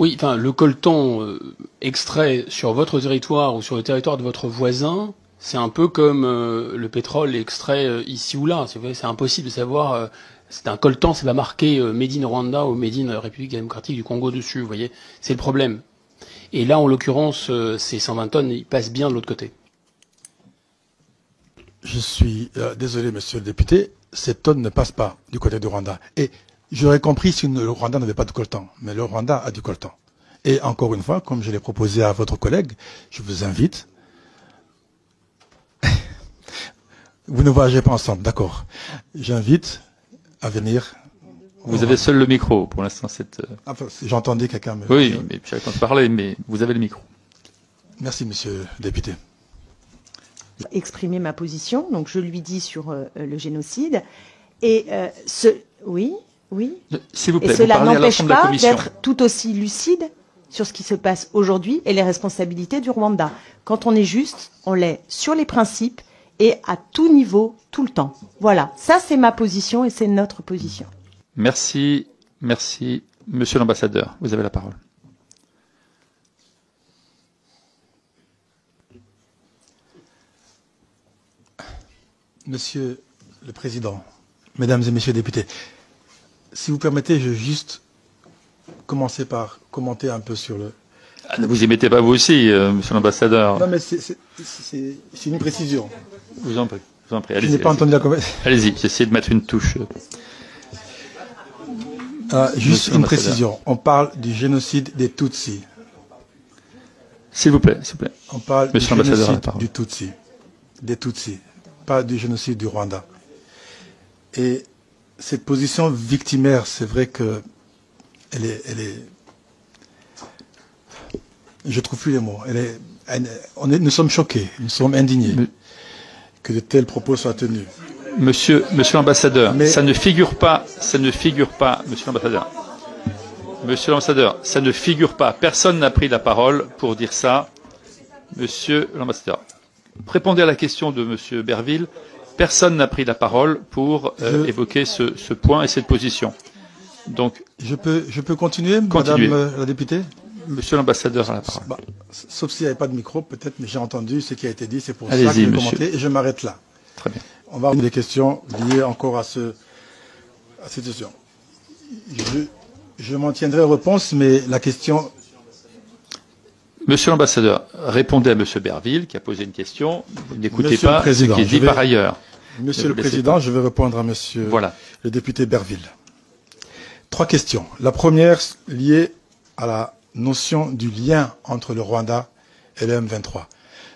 Oui, enfin, le coltan extrait sur votre territoire ou sur le territoire de votre voisin, c'est un peu comme le pétrole extrait ici ou là. C'est impossible de savoir. C'est un coltan, c'est pas marqué Made in Rwanda ou Made in République démocratique du Congo dessus. Vous voyez, c'est le problème. Et là, en l'occurrence, ces 120 tonnes, ils passent bien de l'autre côté. Je suis désolé, monsieur le député, ces tonnes ne passent pas du côté du Rwanda. Et j'aurais compris si le Rwanda n'avait pas de coltan, mais le Rwanda a du coltan. Et encore une fois, comme je l'ai proposé à votre collègue, je vous invite. Vous ne voyagez pas ensemble, d'accord. J'invite à venir. Vous avez seul le micro pour l'instant. Enfin, j'entendais quelqu'un me... Oui, mais chacun de parler, mais vous avez le micro. Merci, monsieur le député. Exprimer ma position, donc je lui dis sur le génocide. Et oui. S'il vous plaît, et cela n'empêche pas commission d'être tout aussi lucide sur ce qui se passe aujourd'hui et les responsabilités du Rwanda. Quand on est juste, on l'est sur les principes et à tout niveau, tout le temps. Voilà, ça c'est ma position et c'est notre position. Merci. Monsieur l'ambassadeur, vous avez la parole. Monsieur le Président, Mesdames et Messieurs les députés, si vous permettez, je vais juste commencer par commenter un peu sur le... Ah, ne vous y mettez pas vous aussi, monsieur l'ambassadeur. Non, mais c'est une précision. Je vous en prie. Je n'ai pas entendu la conversation. Allez-y, j'essaie de mettre une touche. Juste une précision. On parle du génocide des Tutsis. S'il vous plaît. On parle monsieur du génocide du Tutsi. Des Tutsis. Pas du génocide du Rwanda. Et cette position victimaire, c'est vrai que elle est je trouve plus les mots. Nous sommes choqués, nous sommes indignés que de tels propos soient tenus. Monsieur l'ambassadeur, ça ne figure pas, monsieur l'ambassadeur, ça ne figure pas. Personne n'a pris la parole pour dire ça. Monsieur l'ambassadeur, répondez à la question de monsieur Berville. Personne n'a pris la parole pour évoquer ce point et cette position. Donc, je peux continuer, madame la députée? Monsieur l'ambassadeur a la parole. Sauf s'il n'y avait pas de micro, peut-être, mais j'ai entendu ce qui a été dit, c'est pour ça que je vais commenter et je m'arrête là. Très bien. On va avoir des questions liées encore à cette situation. Je m'en tiendrai aux réponses, mais la question... Monsieur l'ambassadeur, répondez à monsieur Berville qui a posé une question. N'écoutez pas ce qui est dit par ailleurs. Monsieur le Président, je vais répondre à monsieur le député Berville. 3 questions. La première liée à la notion du lien entre le Rwanda et le M23.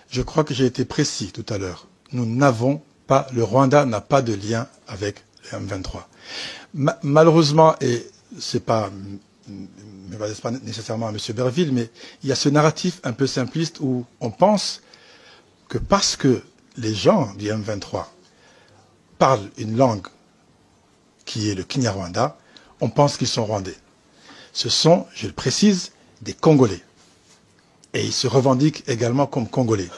Je crois que j'ai été précis tout à l'heure. Nous n'avons pas, le Rwanda n'a pas de lien avec le M23. Malheureusement, et c'est pas, ne m'adresse pas nécessairement à M. Berville, mais il y a ce narratif un peu simpliste où on pense que parce que les gens du M23 parlent une langue qui est le Kinyarwanda, on pense qu'ils sont rwandais. Ce sont, je le précise, des Congolais. Et ils se revendiquent également comme Congolais.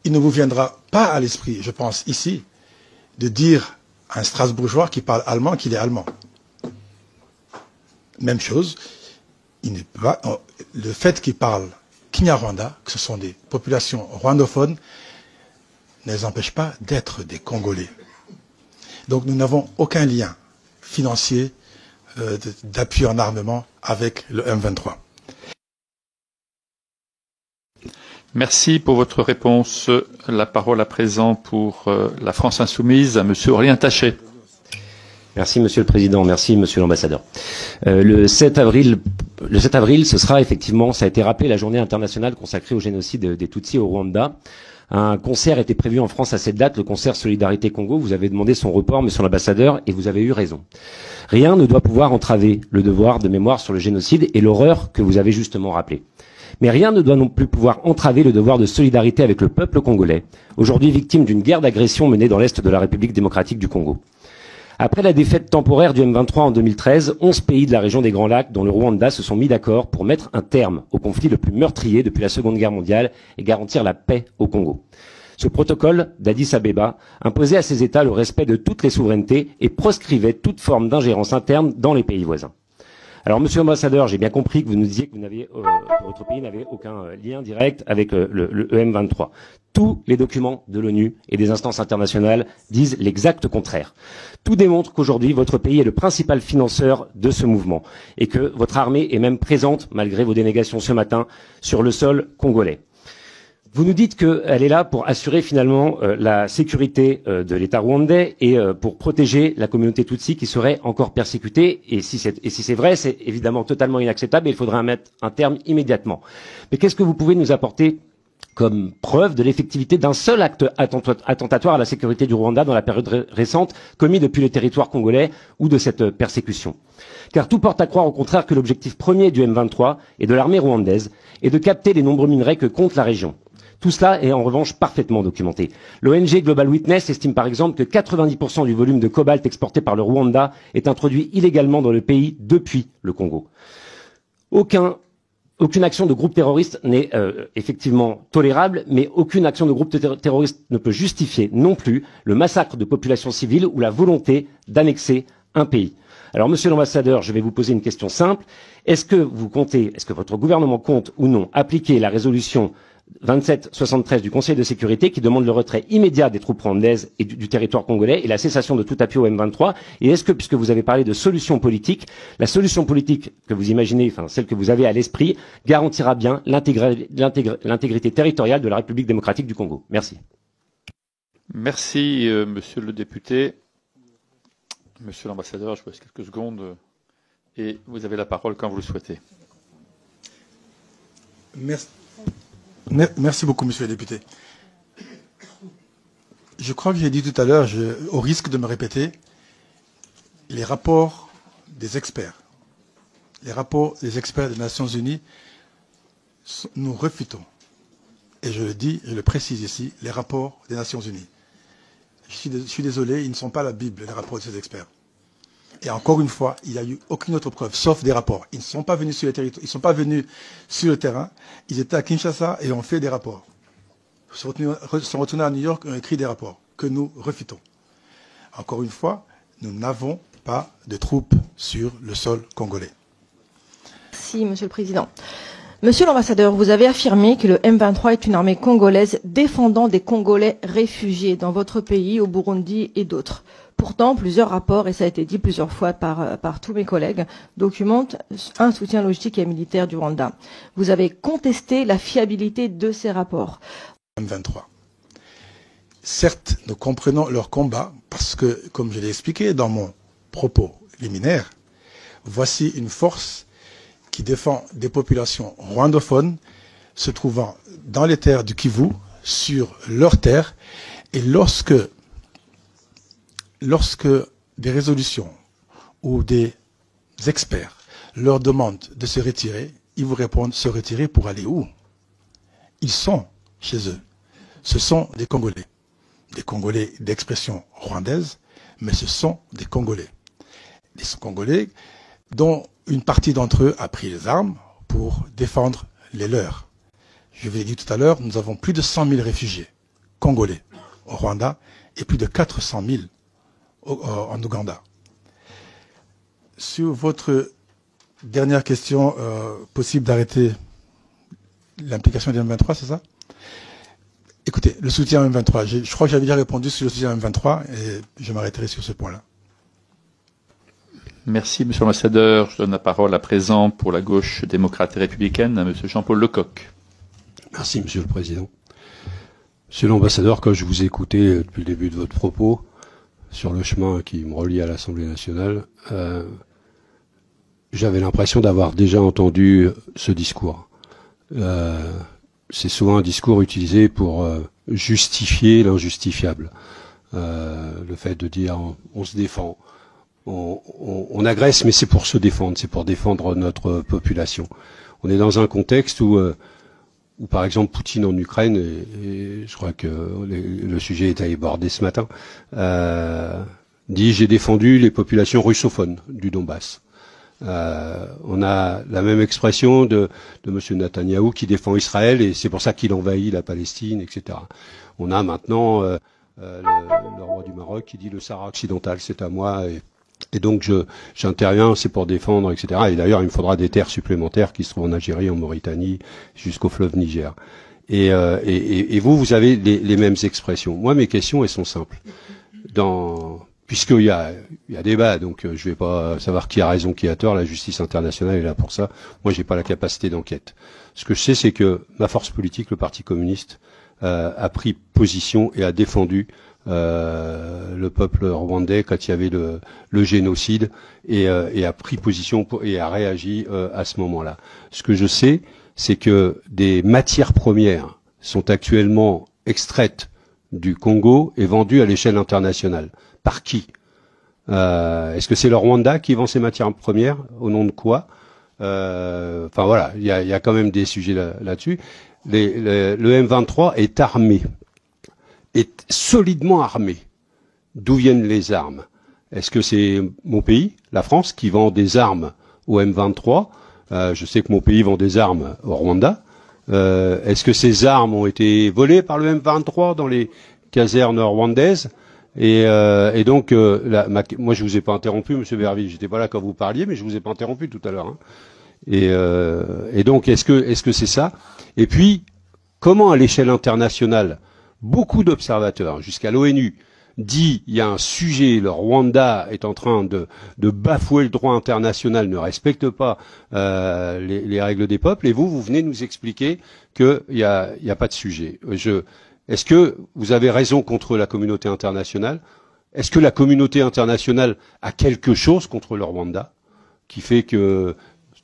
Il ne vous viendra pas à l'esprit, je pense, ici, de dire à un Strasbourgeois qui parle allemand qu'il est allemand. Même chose, le fait qu'ils parlent Kinyarwanda, que ce sont des populations rwandophones, ne les empêche pas d'être des Congolais. Donc nous n'avons aucun lien financier d'appui en armement avec le M23. Merci pour votre réponse. La parole à présent pour la France Insoumise à monsieur Aurélien Taché. Merci Monsieur le Président, merci Monsieur l'Ambassadeur. Le 7 avril, ce sera effectivement, ça a été rappelé, la journée internationale consacrée au génocide des Tutsis au Rwanda. Un concert était prévu en France à cette date, le concert Solidarité Congo. Vous avez demandé son report, Monsieur l'Ambassadeur, et vous avez eu raison. Rien ne doit pouvoir entraver le devoir de mémoire sur le génocide et l'horreur que vous avez justement rappelé. Mais rien ne doit non plus pouvoir entraver le devoir de solidarité avec le peuple congolais, aujourd'hui victime d'une guerre d'agression menée dans l'est de la République démocratique du Congo. Après la défaite temporaire du M23 en 2013, 11 pays de la région des Grands Lacs, dont le Rwanda, se sont mis d'accord pour mettre un terme au conflit le plus meurtrier depuis la Seconde Guerre mondiale et garantir la paix au Congo. Ce protocole d'Addis Abeba imposait à ces États le respect de toutes les souverainetés et proscrivait toute forme d'ingérence interne dans les pays voisins. Alors, monsieur l'ambassadeur, j'ai bien compris que vous nous disiez que que votre pays n'avait aucun lien direct avec le EM23. Tous les documents de l'ONU et des instances internationales disent l'exact contraire. Tout démontre qu'aujourd'hui, votre pays est le principal financeur de ce mouvement et que votre armée est même présente, malgré vos dénégations ce matin, sur le sol congolais. Vous nous dites qu'elle est là pour assurer finalement la sécurité de l'État rwandais et pour protéger la communauté Tutsi qui serait encore persécutée. Et si c'est vrai, c'est évidemment totalement inacceptable et il faudra mettre un terme immédiatement. Mais qu'est-ce que vous pouvez nous apporter comme preuve de l'effectivité d'un seul acte attentatoire à la sécurité du Rwanda dans la période récente commis depuis le territoire congolais ou de cette persécution? Car tout porte à croire au contraire que l'objectif premier du M23 et de l'armée rwandaise est de capter les nombreux minerais que compte la région. Tout cela est en revanche parfaitement documenté. L'ONG Global Witness estime par exemple que 90% du volume de cobalt exporté par le Rwanda est introduit illégalement dans le pays depuis le Congo. Aucune action de groupe terroriste n'est effectivement tolérable, mais aucune action de groupe terroriste ne peut justifier non plus le massacre de populations civiles ou la volonté d'annexer un pays. Alors, monsieur l'ambassadeur, je vais vous poser une question simple. Est-ce que votre gouvernement compte ou non appliquer la résolution 2773 du Conseil de sécurité qui demande le retrait immédiat des troupes rwandaises et du territoire congolais et la cessation de tout appui au M23? Et est-ce que, puisque vous avez parlé de solution politique, la solution politique que vous imaginez, enfin celle que vous avez à l'esprit, garantira bien l'intégrité territoriale de la République démocratique du Congo? Merci. Merci, monsieur le député. Monsieur l'ambassadeur, je vous laisse quelques secondes et vous avez la parole quand vous le souhaitez. Merci beaucoup, monsieur le député. Je crois que j'ai dit tout à l'heure, au risque de me répéter, les rapports des experts des Nations Unies, nous refutons. Et je le dis, je le précise ici, les rapports des Nations Unies. Je suis désolé, ils ne sont pas la Bible, les rapports de ces experts. Et encore une fois, il n'y a eu aucune autre preuve, sauf des rapports. Ils ne sont pas venus sur le territoire, ils ne sont pas venus sur le terrain. Ils étaient à Kinshasa et ont fait des rapports. Ils sont retournés à New York et ont écrit des rapports que nous refutons. Encore une fois, nous n'avons pas de troupes sur le sol congolais. Merci, Monsieur le Président. Monsieur l'ambassadeur, vous avez affirmé que le M23 est une armée congolaise défendant des Congolais réfugiés dans votre pays, au Burundi et d'autres. Pourtant, plusieurs rapports, et ça a été dit plusieurs fois par tous mes collègues, documentent un soutien logistique et militaire du Rwanda. Vous avez contesté la fiabilité de ces rapports. M23. Certes, nous comprenons leur combat parce que, comme je l'ai expliqué dans mon propos liminaire, voici une force qui défend des populations rwandophones se trouvant dans les terres du Kivu, sur leurs terres, et lorsque des résolutions ou des experts leur demandent de se retirer, ils vous répondent se retirer pour aller où? Ils sont chez eux. Ce sont des Congolais d'expression rwandaise, mais ce sont des Congolais. Des Congolais dont une partie d'entre eux a pris les armes pour défendre les leurs. Je vous l'ai dit tout à l'heure, nous avons plus de 100 000 réfugiés congolais au Rwanda et plus de 400 000 en Ouganda. Sur votre dernière question, possible d'arrêter l'implication du M23, c'est ça? Écoutez, le soutien au M23, je crois que j'avais déjà répondu sur le soutien au M23 et je m'arrêterai sur ce point-là. Merci, monsieur l'ambassadeur. Je donne la parole à présent pour la gauche démocrate et républicaine à monsieur Jean-Paul Lecoq. Merci, monsieur le président. Monsieur l'ambassadeur, quand je vous ai écouté depuis le début de votre propos sur le chemin qui me relie à l'Assemblée nationale, j'avais l'impression d'avoir déjà entendu ce discours. C'est souvent un discours utilisé pour justifier l'injustifiable. Le fait de dire on se défend. On agresse, mais c'est pour se défendre, c'est pour défendre notre population. On est dans un contexte où par exemple, Poutine en Ukraine, et je crois que le sujet est abordé ce matin, dit « j'ai défendu les populations russophones du Donbass ». On a la même expression de M. Netanyahou qui défend Israël et c'est pour ça qu'il envahit la Palestine, etc. On a maintenant le roi du Maroc qui dit « le Sahara occidental, c'est à moi ». Et donc j'interviens, c'est pour défendre, etc. Et d'ailleurs, il me faudra des terres supplémentaires qui se trouvent en Algérie, en Mauritanie, jusqu'au fleuve Niger. Et vous avez les mêmes expressions. Moi, mes questions, elles sont simples. Puisqu'il y a débat, donc je vais pas savoir qui a raison, qui a tort. La justice internationale est là pour ça. Moi, j'ai pas la capacité d'enquête. Ce que je sais, c'est que ma force politique, le Parti communiste, a pris position et a défendu le peuple rwandais quand il y avait le génocide et a pris position et a réagi à ce moment-là. Ce que je sais, c'est que des matières premières sont actuellement extraites du Congo et vendues à l'échelle internationale. Par qui? Est-ce que c'est le Rwanda qui vend ces matières premières? Au nom de quoi? Enfin voilà, il y a quand même des sujets là-dessus. Le M23 est armé, est solidement armé. D'où viennent les armes? Est-ce que c'est mon pays, la France, qui vend des armes au M23? Je sais que mon pays vend des armes au Rwanda. Est-ce que ces armes ont été volées par le M23 dans les casernes rwandaises? Et donc, moi je vous ai pas interrompu, Monsieur Berville, j'étais pas là quand vous parliez, mais je vous ai pas interrompu tout à l'heure. Hein. Et donc, est-ce que c'est ça? Et puis, comment à l'échelle internationale, beaucoup d'observateurs, jusqu'à l'ONU, dit il y a un sujet, le Rwanda est en train de bafouer le droit international, ne respecte pas les règles des peuples, et vous venez nous expliquer qu'il y a pas de sujet. Est-ce que vous avez raison contre la communauté internationale? Est-ce que la communauté internationale a quelque chose contre le Rwanda qui fait que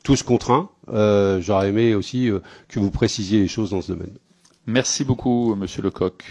tous contraints? J'aurais aimé aussi que vous précisiez les choses dans ce domaine. Merci beaucoup, Monsieur Lecoq.